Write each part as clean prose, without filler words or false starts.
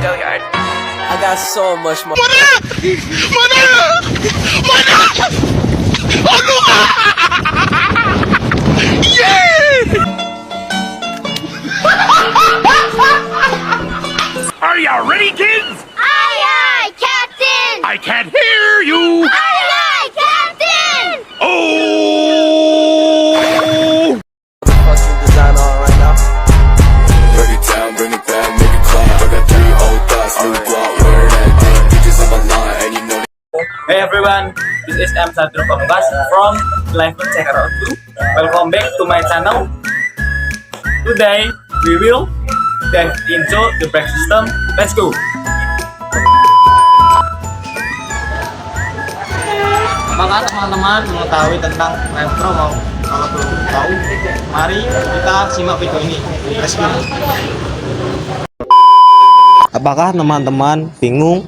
I got so much more. Are you ready, kids? Aye, aye, Captain! I can't hear you. Aye, aye, Captain! Oh! Fucking design on right now. Break it down, bring it back, make it clap. I got 3 old thoughts, new block, where that thing. Bitches on my line, and you know Hey everyone, this is M. Sadro Pamungkas from Live Checker 2. Welcome back to my channel. Today we will dive into the brake system. Let's go. Apakah teman-teman mengetahui tentang rem throttle? Kalau belum tahu, mari kita simak video ini. Let's go. Apakah teman-teman bingung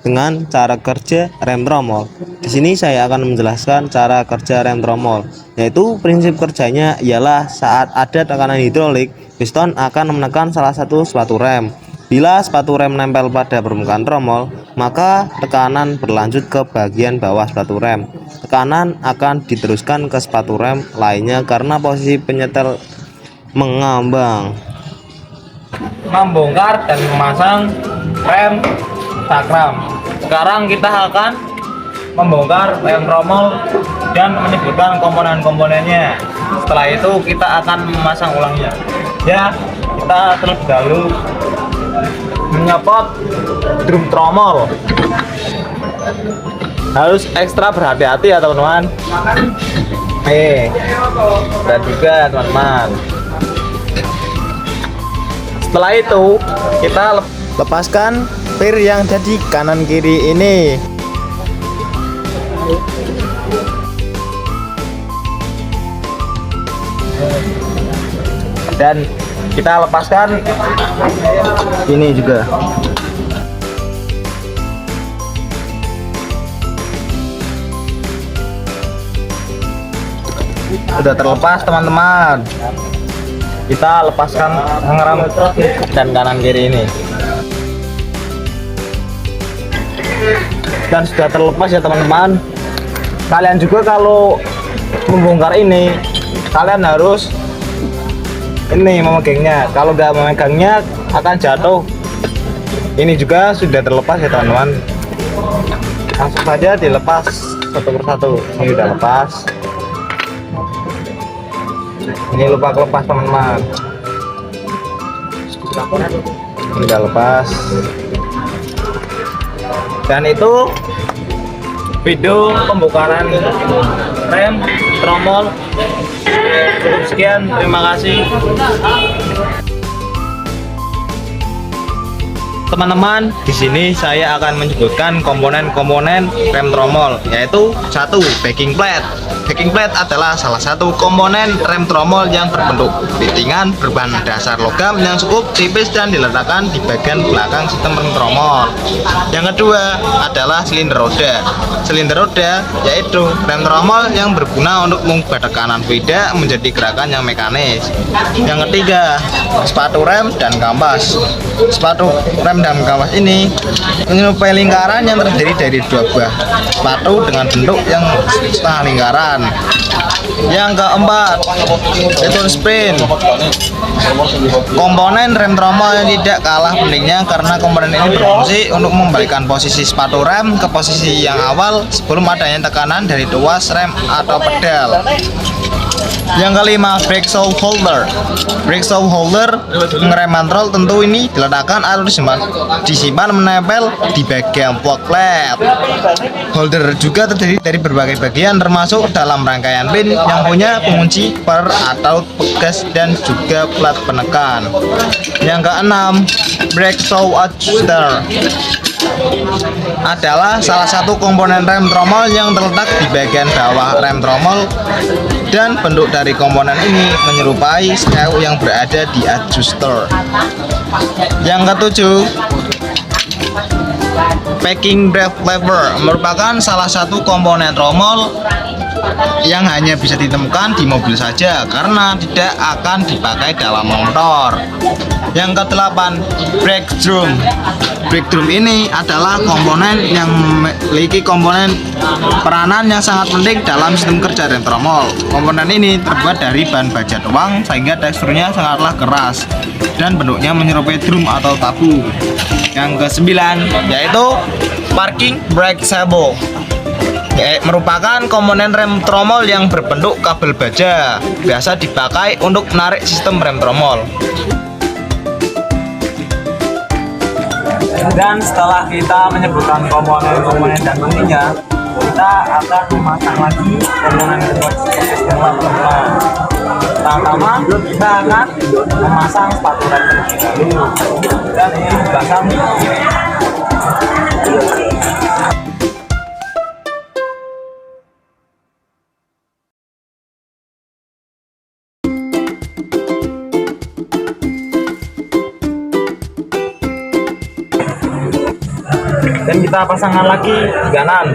dengan cara kerja rem trommel? Di sini saya akan menjelaskan cara kerja rem trommel, yaitu prinsip kerjanya ialah saat ada tekanan hidrolik, piston akan menekan salah satu sepatu rem. Bila sepatu rem nempel pada permukaan trommel, maka tekanan berlanjut ke bagian bawah sepatu rem. Tekanan akan diteruskan ke sepatu rem lainnya karena posisi penyetel mengambang. Membongkar dan memasang rem sakram. Sekarang kita akan membongkar rem trommel dan menyebutkan komponen-komponennya. Setelah itu kita akan memasang ulangnya. Ya, kita terlebih dahulu menyopot drum trommel. Harus ekstra berhati-hati ya teman-teman. Dan juga teman-teman. Setelah itu kita lepaskan pir yang ada di kanan kiri ini. Dan kita lepaskan ini juga. Sudah terlepas teman-teman. Kita lepaskan rem dan kanan kiri ini. Dan sudah terlepas ya teman-teman. Kalian juga kalau membongkar ini, kalian harus ini memegangnya. Kalau nggak memegangnya akan jatuh. Ini juga sudah terlepas ya teman-teman. Langsung saja dilepas satu persatu. Ini sudah lepas. Ini lupa lepas teman-teman. Ini udah lepas. Dan itu video pembongkaran rem trommel. Cukup sekian, terima kasih teman-teman. Di sini saya akan menyebutkan komponen-komponen rem trommel, yaitu 1. Backing plate. Backing plate adalah salah satu komponen rem trommel yang berbentuk pitingan berbahan dasar logam yang cukup tipis dan diletakkan di bagian belakang sistem rem trommel. Yang kedua adalah silinder roda. Silinder roda yaitu rem trommel yang berguna untuk mengubah tekanan fluida menjadi gerakan yang mekanis. Yang ketiga, sepatu rem dan kampas. Sepatu rem dan kampas ini menyerupai lingkaran yang terdiri dari 2 buah sepatu dengan bentuk yang setengah lingkaran. Yang keempat, itu spring. Komponen rem trommel yang tidak kalah pentingnya karena komponen ini berfungsi untuk membalikan posisi sepatu rem ke posisi yang awal sebelum adanya tekanan dari tuas rem atau pedal. Yang kelima, brake shoe holder. Brake shoe holder ngerem mantrol tentu ini diletakkan atau disimpan menempel di bagian plug plate. Holder juga terdiri dari berbagai bagian termasuk dalam rangkaian pin yang punya pengunci per atau pegas dan juga plat penekan. Yang keenam, brake shoe adjuster adalah salah satu komponen rem trommel yang terletak di bagian bawah rem trommel dan bentuk dari komponen ini menyerupai screw yang berada di adjuster. Yang ketujuh, packing brake lever merupakan salah satu komponen trommel yang hanya bisa ditemukan di mobil saja karena tidak akan dipakai dalam motor. Yang ke-8, brake drum. Brake drum ini adalah komponen yang memiliki komponen peranan yang sangat penting dalam sistem kerja rem tromol. Komponen ini terbuat dari bahan baja doang sehingga teksturnya sangatlah keras dan bentuknya menyerupai drum atau tabu. Yang ke-9 yaitu parking brake cable, merupakan komponen rem tromol yang berbentuk kabel baja, biasa dipakai untuk menarik sistem rem tromol. Dan setelah kita menyebutkan komponen-komponen dan fungsinya, kita akan memasang lagi komponen sistem rem tromol. Pertama kita akan memasang sepatu rem terlebih dahulu, dan ini dipasang. Dan kita pasangkan lagi di kanan.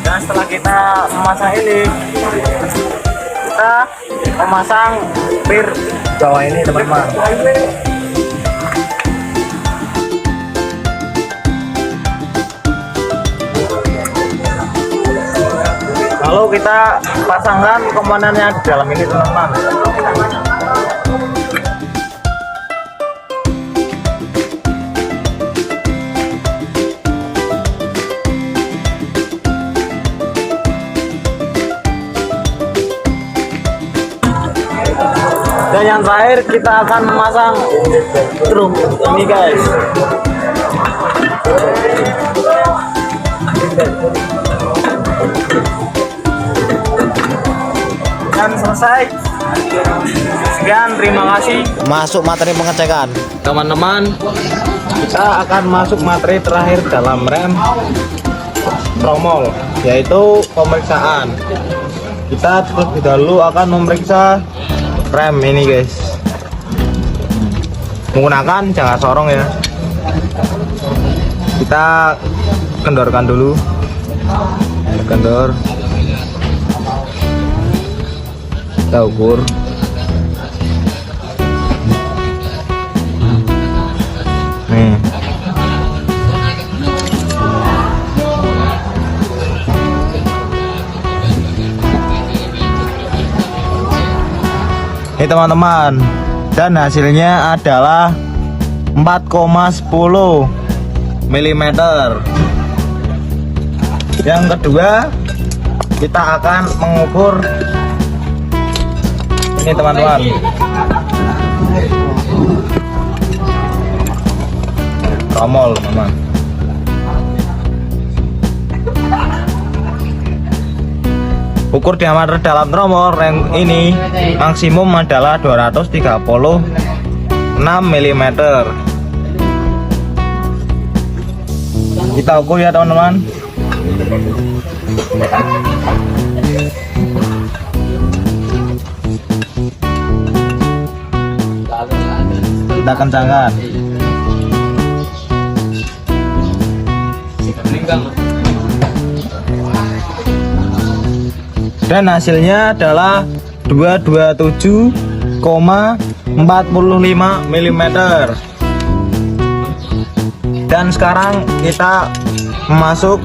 Dan setelah kita memasang ini, kita memasang pir bawah ini, teman-teman. Lalu kita pasangkan komponennya di dalam ini, teman-teman. Dan yang terakhir kita akan memasang drum ini, guys. Dan selesai. Sekian, terima kasih. Masuk materi pengecekan, teman-teman. Kita akan masuk materi terakhir dalam rem tromol, yaitu pemeriksaan. Kita terlebih dahulu akan memeriksa rem ini, guys, menggunakan jangka sorong ya. Kita kendorkan dulu, kendor. Kita ukur. Nih. Ini teman-teman, dan hasilnya adalah 4,10 mm. Yang kedua, kita akan mengukur ini, teman-teman. Tromol, teman-teman. Ukur diameter dalam tromol rem ini maksimum adalah 236 mm. Kita ukur ya, teman-teman. Kita kencangkan. Dan hasilnya adalah 227,45 mm. Dan sekarang kita masuk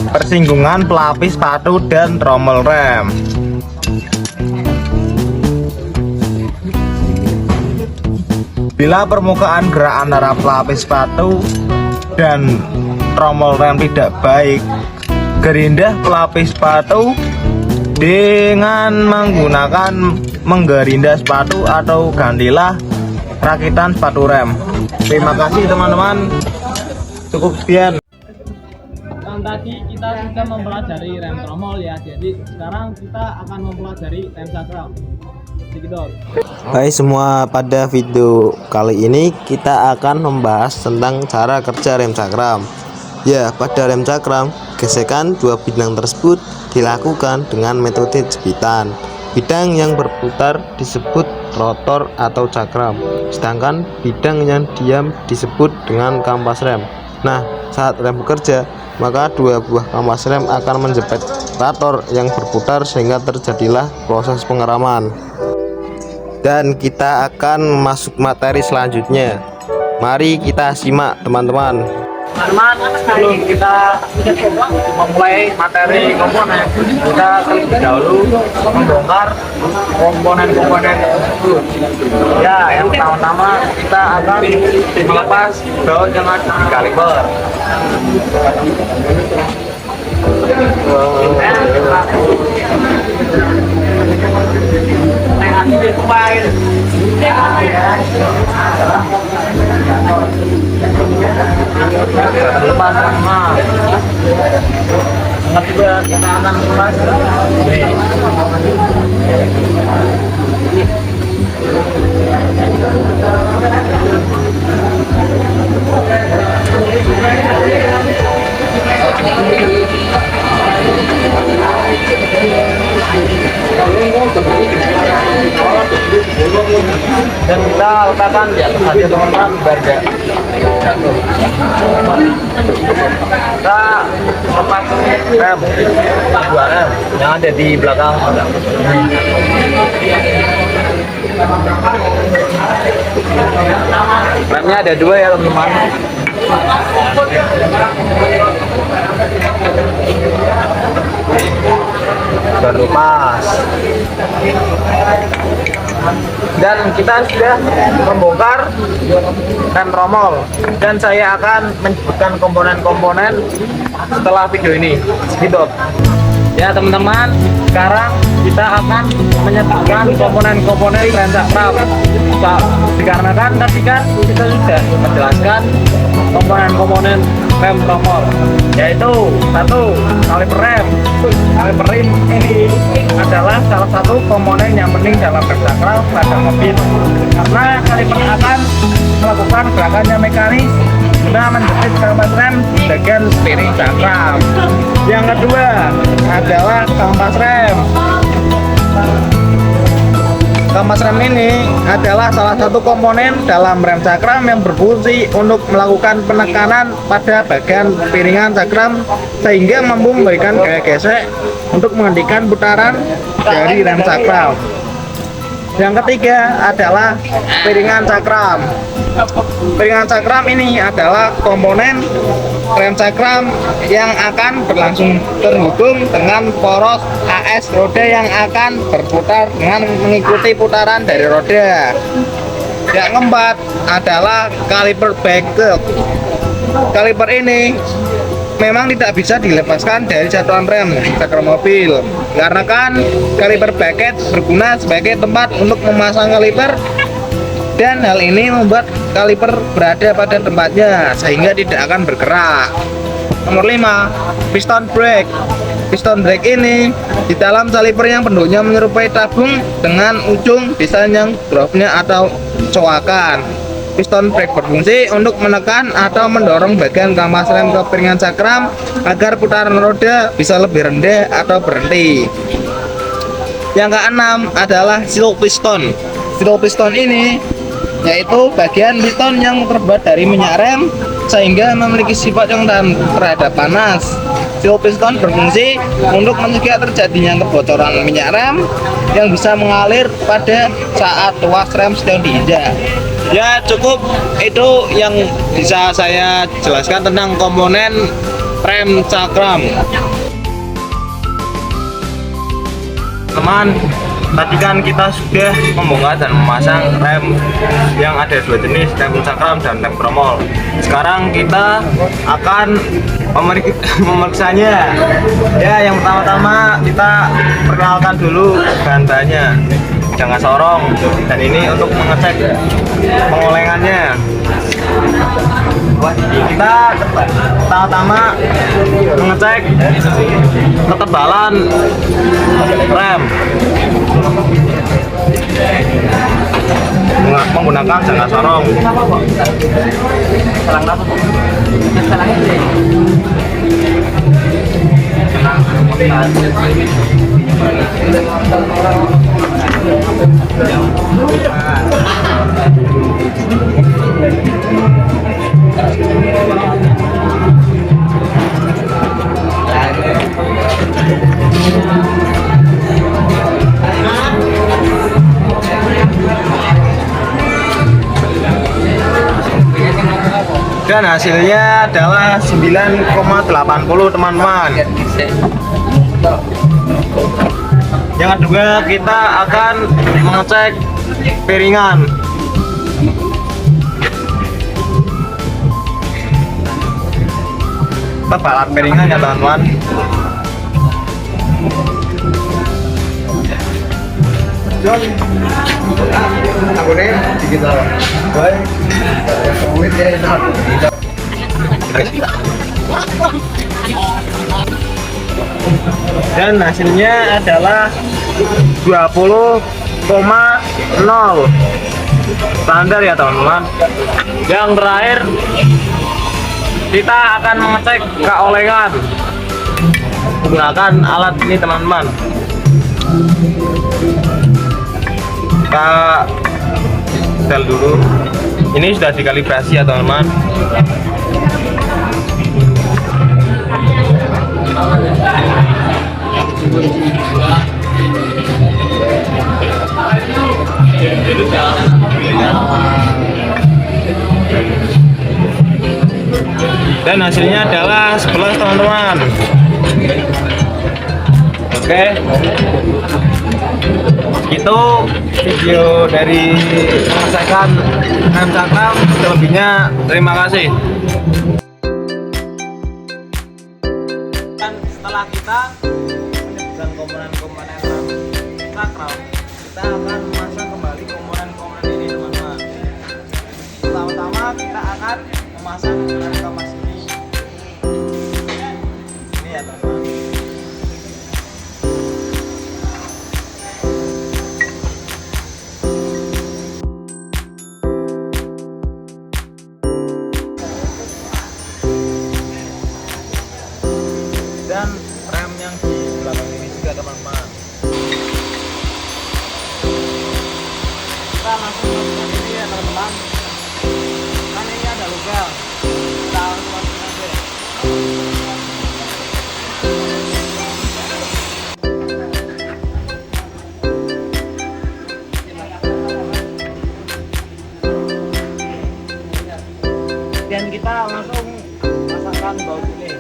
persinggungan pelapis sepatu dan tromol rem. Bila permukaan gerak antara pelapis sepatu dan tromol rem tidak baik, gerindah pelapis sepatu dengan menggunakan menggerinda sepatu atau gantilah rakitan sepatu rem. Terima kasih, teman-teman. Cukup sekian. Tadi kita sudah mempelajari rem tromol ya, jadi sekarang kita akan mempelajari rem sakram. Hai semua, pada video kali ini kita akan membahas tentang cara kerja rem sakram. Ya, pada rem cakram, gesekan dua bidang tersebut dilakukan dengan metode jepitan. Bidang yang berputar disebut rotor atau cakram, sedangkan bidang yang diam disebut dengan kampas rem. Nah, saat rem bekerja, maka dua buah kampas rem akan menjepit rotor yang berputar sehingga terjadilah proses pengeraman. Dan kita akan masuk materi selanjutnya. Mari kita simak, teman-teman. Sebelum kita memulai materi komponen, kita terlebih dahulu membongkar komponen-komponen tersebut. Ya, yang pertama-tama kita akan melepas baut yang ada di kaliper. Juga kita akan lepas dan kita letakkan di atas saja, teman-teman, biar dia jatuh. Kita lepas rem, dua rem yang ada di belakang. Remnya ada dua ya, teman-teman. Dan lepas. Dan kita sudah membongkar rem tromol, dan saya akan menyebutkan komponen-komponen setelah video ini. Gitu ya, teman-teman. Sekarang kita akan menyebutkan komponen-komponen rem cakram. Dikarenakan tadi kan kita sudah menjelaskan komponen-komponen rem tromol, yaitu satu, kaliper rem. Kaliper rem ini adalah salah satu komponen yang penting dalam rem cakram pada mobil, karena kaliper akan melakukan gerakannya mekanis guna menjepit kampas rem di bagian steering cakram. Yang kedua adalah kampas rem. Kampas rem ini adalah salah satu komponen dalam rem cakram yang berfungsi untuk melakukan penekanan pada bagian piringan cakram sehingga mampu memberikan gaya gesek untuk menghentikan putaran dari rem cakram. Yang ketiga adalah piringan cakram. Piringan cakram ini adalah komponen rem cakram yang akan berlangsung terhubung dengan poros AS roda yang akan berputar dengan mengikuti putaran dari roda. Yang keempat adalah kaliper bracket. Kaliper ini memang tidak bisa dilepaskan dari satuan rem cakram mobil, karena kan kaliper bracket berguna sebagai tempat untuk memasang kaliper, dan hal ini membuat kaliper berada pada tempatnya sehingga tidak akan bergerak. Nomor 5, piston brake. Piston brake ini di dalam kaliper yang bentuknya menyerupai tabung dengan ujung desain yang dropnya atau coakan. Piston brake berfungsi untuk menekan atau mendorong bagian kampas rem ke piringan cakram agar putaran roda bisa lebih rendah atau berhenti. Yang keenam adalah seal piston. Seal piston ini yaitu bagian piston yang terbuat dari minyak rem sehingga memiliki sifat yang tahan terhadap panas. Seal piston berfungsi untuk mencegah terjadinya kebocoran minyak rem yang bisa mengalir pada saat tuas rem sedang diinjak. Ya, cukup itu yang bisa saya jelaskan tentang komponen rem cakram. Teman, tadi kan kita sudah membongkar dan memasang rem yang ada dua jenis, rem cakram dan rem tromol. Sekarang kita akan memeriksanya. Ya, yang pertama-tama kita perkenalkan dulu bahan-bahannya. Jangan sorong, dan ini untuk mengecek pengolengannya. Kita pertama-tama mengecek ketebalan rem menggunakan menggunakan jangka sorong. Dan hasilnya adalah 9,80 teman-teman. Yang kedua kita akan mengecek piringan. Kita balat piringan ya teman-teman. Aku nih dikit lah. Baik. Dan hasilnya adalah 20,0 standar ya teman-teman. Yang terakhir kita akan mengecek keolengan menggunakan alat ini teman-teman. Kita setel dulu. Ini sudah dikalibrasi ya teman-teman. Dan hasilnya adalah 11 teman-teman. Oke, itu video dari pengecekan rem cakram. Selebihnya terima kasih. Dan setelah kita menyebutkan komponen-komponen rem cakram, kita akan memasang kembali komponen-komponen ini teman-teman. Pertama-tama kita akan memasang rem kapas ini ya teman-teman. Dan rem yang di belakang ini juga teman-teman. Kita langsung masukkan ini ya teman-teman. Kan ini ada lubang. Kita langsung masukkan aja. Dan kita langsung pasangkan baut ini.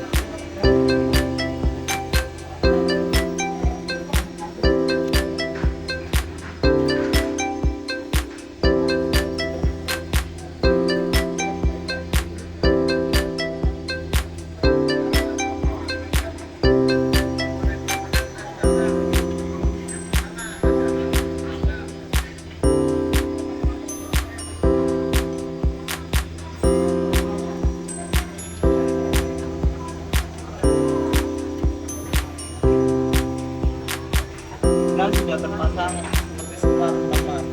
Dan sudah terpasang seperti semula teman-teman.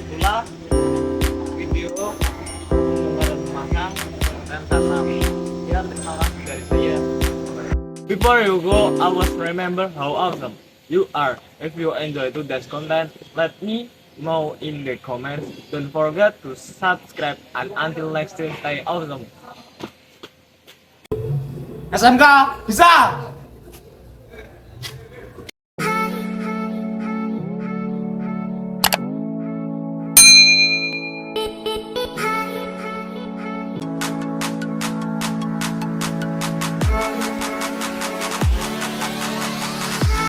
Itulah video pembongkaran memasang rem cakram. Ya, terima kasih dari saya. Before you go, always remember how awesome you are. If you enjoy today's content, let me know in the comments. Don't forget to subscribe, and until next time, stay awesome. SMK bisa.